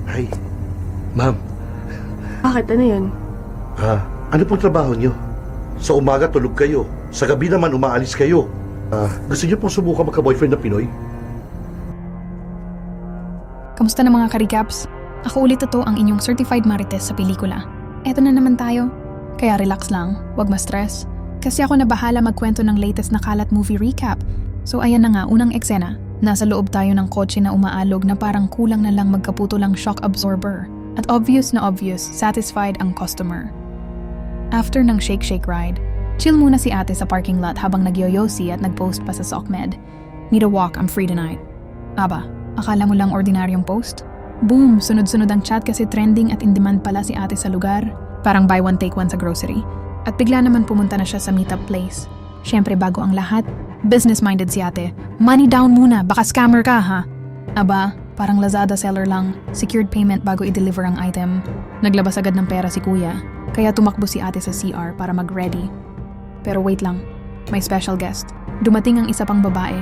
Ay, ma'am, Bakit? Ano yun? ano pong trabaho nyo? Sa umaga tulog kayo, sa gabi naman umaalis kayo. Gusto nyo pong subukan magka-boyfriend na Pinoy? Kamusta na mga ka-recaps? Ako ulit ito ang inyong certified marites sa pelikula. Eto na naman tayo. Kaya relax lang, wag ma-stress. Kasi ako na bahala magkwento ng latest na kalat movie recap. So ayan na nga, unang eksena. Nasa loob tayo ng kotse na umaalog na parang kulang na lang magkaputo lang shock absorber. At obvious na obvious, satisfied ang customer. After ng shake-shake ride, chill muna si ate sa parking lot habang nagyoyosi at nagpost pa sa SOCMED. Need a walk, I'm free tonight. Aba, akala mo lang ordinaryong post? Boom! Sunod-sunod ang chat kasi trending at in demand pala si ate sa lugar. Parang buy one take one sa grocery. At bigla naman pumunta na siya sa meetup place. Siyempre bago ang lahat, business-minded si ate. Money down muna, baka scammer ka ha? Aba, parang Lazada seller lang, secured payment bago i-deliver ang item. Naglabas agad ng pera si kuya, kaya tumakbo si ate sa CR para mag-ready. Pero wait lang, may special guest. Dumating ang isa pang babae,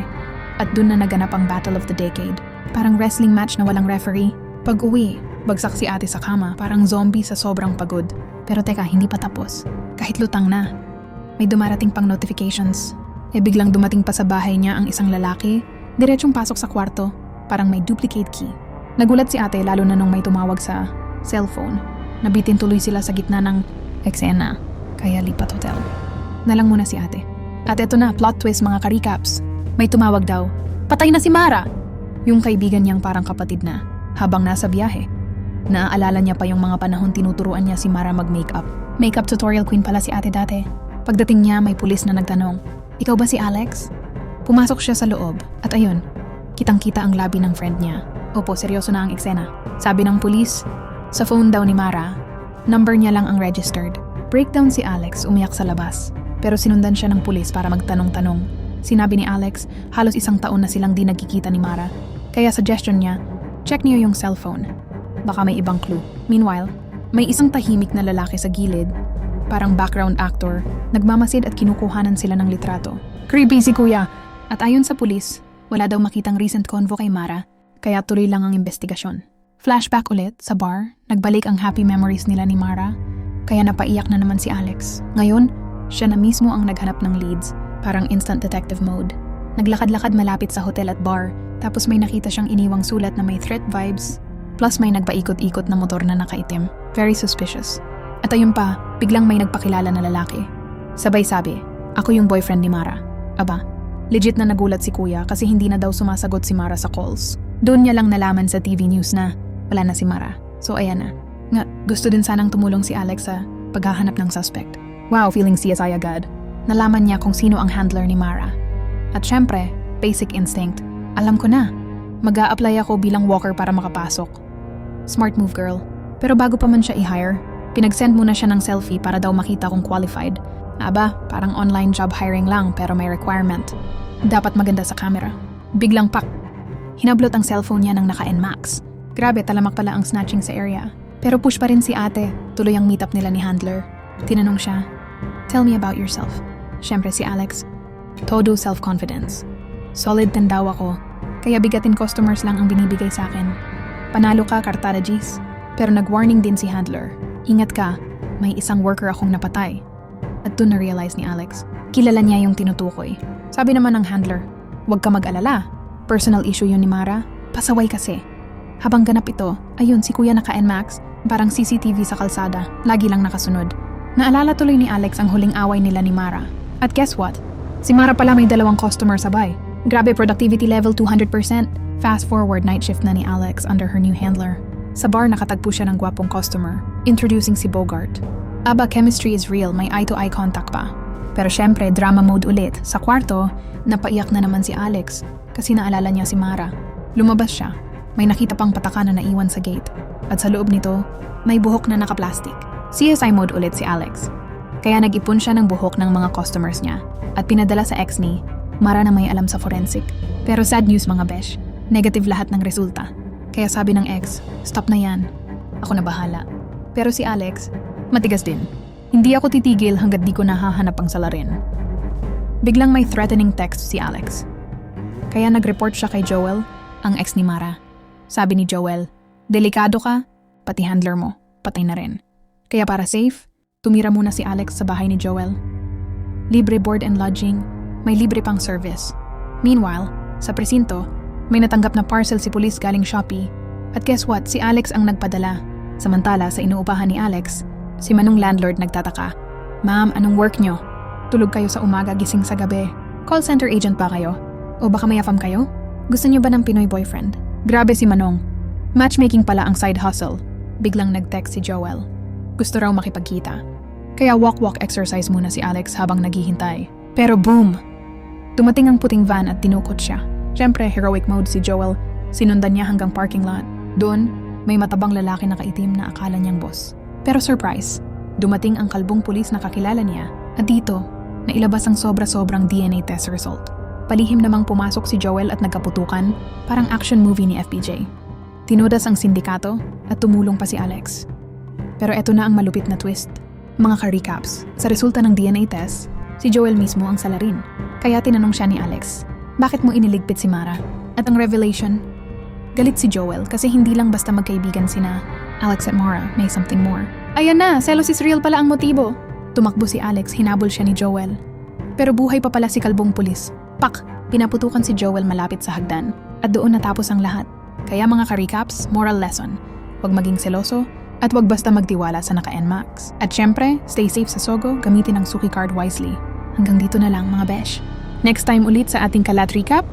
at dun na naganap ang Battle of the Decade. Parang wrestling match na walang referee. Pag uwi, bagsak si ate sa kama, parang zombie sa sobrang pagod. Pero teka, hindi pa tapos. Kahit lutang na. May dumarating pang notifications. Biglang dumating pa sa bahay niya ang isang lalaki, diretsong pasok sa kwarto, parang may duplicate key. Nagulat si ate lalo na nung may tumawag sa cellphone. Nabitin tuloy sila sa gitna ng eksena, kaya lipat hotel. Nalang muna si ate. At eto na, plot twist mga ka-recaps. May tumawag daw, patay na si Mara! Yung kaibigan niyang parang kapatid na, habang nasa biyahe. Naaalala niya pa yung mga panahon tinuturuan niya si Mara mag-makeup. Makeup tutorial queen pala si ate dati. Pagdating niya, may pulis na nagtanong, ikaw ba si Alex? Pumasok siya sa loob, at ayun, kitang-kita ang labi ng friend niya. Opo, seryoso na ang eksena. Sabi ng pulis, sa phone daw ni Mara, number niya lang ang registered. Breakdown si Alex, umiyak sa labas. Pero sinundan siya ng pulis para magtanong-tanong. Sinabi ni Alex, halos 1 taon na silang di nagkikita ni Mara. Kaya suggestion niya, check niyo yung cellphone. Baka may ibang clue. Meanwhile, may isang tahimik na lalaki sa gilid, parang background actor, nagmamasid at kinukuhanan sila ng litrato. Creepy si kuya! At ayon sa pulis, wala daw makitang recent convo kay Mara, kaya tuloy lang ang investigasyon. Flashback ulit, sa bar, nagbalik ang happy memories nila ni Mara, kaya napaiyak na naman si Alex. Ngayon, siya na mismo ang naghanap ng leads, parang instant detective mode. Naglakad-lakad malapit sa hotel at bar, tapos may nakita siyang iniwang sulat na may threat vibes, plus may nagpaikot-ikot na motor na nakaitim. Very suspicious. At ayun pa, biglang may nagpakilala na lalaki. Sabay sabi, ako yung boyfriend ni Mara. Aba, legit na nagulat si kuya kasi hindi na daw sumasagot si Mara sa calls. Doon niya lang nalaman sa TV news na wala na si Mara. So ayan na. Nga, gusto din sanang tumulong si Alex sa paghahanap ng suspect. Wow, feeling CSI agad. Nalaman niya kung sino ang handler ni Mara. At syempre, basic instinct. Alam ko na. Mag-a-apply ako bilang walker para makapasok. Smart move, girl. Pero bago pa man siya i-hire, pinag-send muna siya ng selfie para daw makita kung qualified. Aba, parang online job hiring lang pero may requirement. Dapat maganda sa camera. Biglang pak! Hinablot ang cellphone niya ng naka-NMAX. Grabe, talamak pala ang snatching sa area. Pero push pa rin si ate, tuloy ang meetup nila ni handler. Tinanong siya, tell me about yourself. Siyempre si Alex, todo self-confidence. Solid tindaw ako, kaya bigatin customers lang ang binibigay sa akin. Panalo ka, Cartada G's. Pero nag-warning din si handler. Ingat ka, may isang worker akong napatay. At doon na-realize ni Alex, kilala niya yung tinutukoy. Sabi naman ng handler, huwag ka mag-alala. Personal issue yun ni Mara. Pasaway kasi. Habang ganap ito, ayun si kuya naka-NMAX, parang CCTV sa kalsada, lagi lang nakasunod. Naalala tuloy ni Alex ang huling away nila ni Mara. At guess what? Si Mara pala may 2 customer sabay. Grabe, productivity level 200%. Fast forward, night shift na ni Alex under her new handler. Sa bar nakatagpo siya ng gwapong customer, introducing si Bogart. Aba, chemistry is real, may eye-to-eye contact pa. Pero syempre, drama mode ulit. Sa kwarto, napaiyak na naman si Alex kasi naalala niya si Mara. Lumabas siya, may nakita pang pataka na naiwan sa gate. At sa loob nito, may buhok na naka-plastic. CSI mode ulit si Alex. Kaya nag-ipon siya ng buhok ng mga customers niya at pinadala sa ex ni Mara na may alam sa forensic. Pero sad news mga besh, negative lahat ng resulta. Kaya sabi ng ex, stop na yan. Ako na bahala. Pero si Alex, matigas din. Hindi ako titigil hanggat di ko nahahanap ang salarin. Biglang may threatening text si Alex. Kaya nag-report siya kay Joel, ang ex ni Mara. Sabi ni Joel, Delikado ka, pati handler mo, patay na rin. Kaya para safe, tumira muna si Alex sa bahay ni Joel. Libre board and lodging, may libre pang service. Meanwhile, sa presinto, may natanggap na parcel si pulis galing Shopee. At guess what, si Alex ang nagpadala. Samantala sa inuupahan ni Alex, si Manong landlord nagtataka. Ma'am, anong work nyo? Tulog kayo sa umaga, gising sa gabi. Call center agent ba kayo? O baka may afam kayo? Gusto nyo ba ng Pinoy boyfriend? Grabe si Manong. Matchmaking pala ang side hustle. Biglang nag-text si Joel. Gusto raw makipagkita. Kaya walk-walk exercise muna si Alex habang naghihintay. Pero boom! Dumating ang puting van at tinukot siya. Siyempre, heroic mode si Joel. Sinundan niya hanggang parking lot. Doon, may matabang lalaki na kaitim na akala niyang boss. Pero surprise, dumating ang kalbong pulis na kakilala niya. At dito, nailabas ang sobra-sobrang DNA test result. Palihim namang pumasok si Joel at nagkaputukan, parang action movie ni FPJ. Tinodas ang sindikato at tumulong pa si Alex. Pero eto na ang malupit na twist. Mga ka-recaps, sa resulta ng DNA test, si Joel mismo ang salarin. Kaya tinanong siya ni Alex, bakit mo iniligpit si Mara? At ang revelation, galit si Joel kasi hindi lang basta magkaibigan sina Alex at Mara, may something more. Ayan na, selos is real pala ang motibo. Tumakbo si Alex, hinabol siya ni Joel. Pero buhay pa pala si kalbong pulis. Pak! Pinaputukan si Joel malapit sa hagdan. At doon natapos ang lahat. Kaya mga ka-recaps, moral lesson. Huwag maging seloso at huwag basta magtiwala sa naka-NMAX. At syempre, stay safe sa Sogo, gamitin ang Suki card wisely. Hanggang dito na lang mga besh. Next time ulit sa ating Kalat Recap,